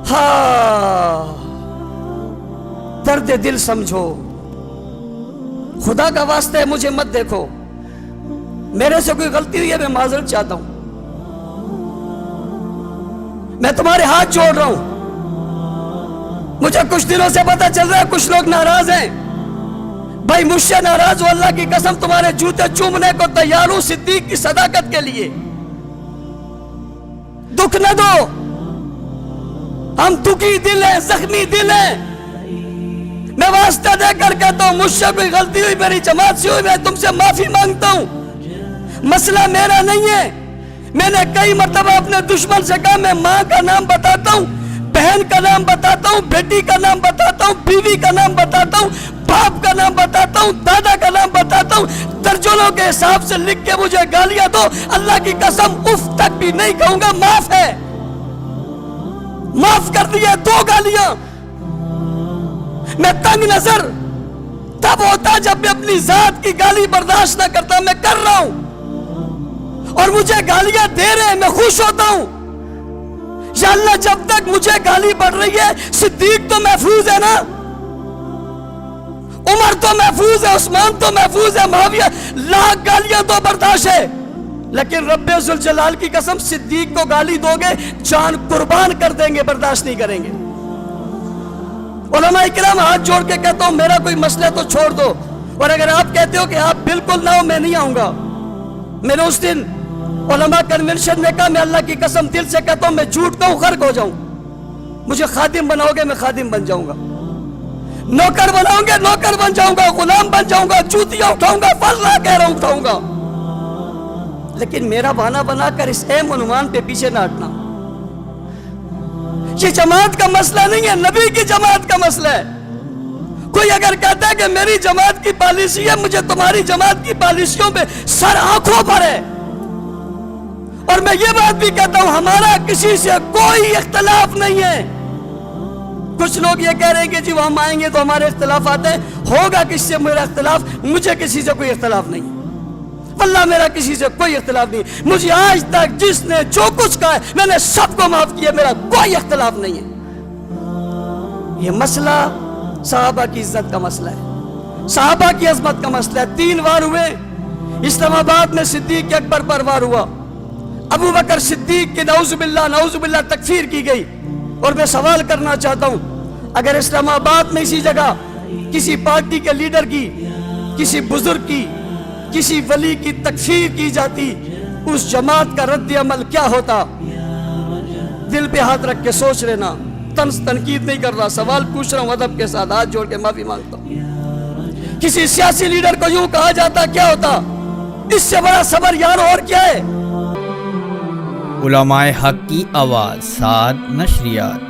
ہاں درد دل سمجھو، خدا کا واسطہ ہے مجھے مت دیکھو، میرے سے کوئی غلطی ہوئی ہے میں معذرت چاہتا ہوں، میں تمہارے ہاتھ جوڑ رہا ہوں۔ مجھے کچھ دنوں سے پتا چل رہا ہے کچھ لوگ ناراض ہیں، بھائی مجھ سے ناراض ہو، اللہ کی قسم تمہارے جوتے چومنے کو تیار ہوں صدیق کی صداقت کے لیے۔ دکھ نہ دو، ہم دکھی دل ہیں، زخمی دل ہیں، میں واسطہ دے کر کہتا ہوں مجھ سے کوئی غلطی ہوئی، میری جماعت سے ہوئی، میں تم سے معافی مانگتا ہوں، مسئلہ میرا نہیں ہے۔ میں نے کئی مرتبہ اپنے دشمن سے کہا میں ماں کا نام بتاتا ہوں، بہن کا نام بتاتا ہوں، بیٹی کا نام بتاتا ہوں، بیوی کا نام بتاتا ہوں، باپ کا نام بتاتا ہوں، دادا کا نام بتاتا ہوں، درجنوں کے حساب سے لکھ کے مجھے گالیاں دو، اللہ کی قسم اف تک بھی نہیں کہوں گا، معاف ہے، معاف کر دیے 2 گالیاں۔ میں تنگ نظر تب ہوتا جب میں اپنی ذات کی گالی برداشت نہ کرتا، میں کر رہا ہوں اور مجھے گالیاں دے رہے ہیں، میں خوش ہوتا ہوں۔ یا اللہ جب تک مجھے گالی پڑ رہی ہے، صدیق تو محفوظ ہے نا، عمر تو محفوظ ہے، عثمان تو محفوظ ہے، معاویہ، لاکھ گالیاں تو برداشت ہے، لیکن رب ذوالجلال کی قسم صدیق کو گالی دو گے جان قربان کر دیں گے، برداشت نہیں کریں گے۔ علماء کرام ہاتھ جوڑ کے کہتا ہوں میرا کوئی مسئلہ تو چھوڑ دو، اور اگر آپ کہتے ہو کہ آپ بالکل نہ ہو میں نہیں آؤں گا۔ میں نے اس دن علماء کنونشن میں کہا میں اللہ کی قسم دل سے کہتا ہوں میں جھوٹ کہوں غرق ہو جاؤں، مجھے خادم بناؤ گے میں خادم بن جاؤں گا، نوکر بناؤ گے نوکر بن جاؤں گا، غلام بن جاؤں گا، جوتیاں اٹھاؤں گا، فضلہ کہہ رہا ہوں اٹھاؤں گا، لیکن میرا بہانہ بنا کر اس اہم عنوان پہ پیچھے نہ ہٹنا۔ یہ جماعت کا مسئلہ نہیں ہے، نبی کی جماعت کا مسئلہ ہے۔ کوئی اگر کہتا ہے کہ میری جماعت کی پالیسی ہے، مجھے تمہاری جماعت کی پالیسیوں پہ سر آنکھوں پر ہے، اور میں یہ بات بھی کہتا ہوں ہمارا کسی سے کوئی اختلاف نہیں ہے۔ کچھ لوگ یہ کہہ رہے ہیں کہ جی وہ ہم آئیں گے تو ہمارے اختلافات ہیں، ہوگا کس سے میرا اختلاف؟ مجھے کسی سے کوئی اختلاف نہیں، واللہ میرا کسی سے کوئی اختلاف نہیں، مجھے آج تک جس نے جو کچھ کہا ہے میں نے سب کو معاف کیا، میرا کوئی اختلاف نہیں ہے۔ یہ مسئلہ صحابہ کی عزت کا مسئلہ ہے، صحابہ کی عظمت کا مسئلہ ہے۔ 3 وار ہوئے، اسلام آباد میں صدیق اکبر پر وار ہوا، ابو بکر صدیق کی نعوذ باللہ تکفیر کی گئی، اور میں سوال کرنا چاہتا ہوں اگر اسلام آباد میں اسی جگہ کسی پارٹی کے لیڈر کی، کسی بزرگ کی، کسی ولی کی تکفیر کی جاتی، اس جماعت کا رد عمل کیا ہوتا؟ دل پہ ہاتھ رکھ کے سوچ لینا، طنز تنقید نہیں کر رہا، سوال پوچھ رہا ہوں ادب کے ساتھ، ہاتھ جوڑ کے معافی مانگتا ہوں۔ کسی سیاسی لیڈر کو یوں کہا جاتا کیا ہوتا؟ اس سے بڑا صبر یار اور کیا ہے؟ علماء حق کی آواز، سعد نشریات۔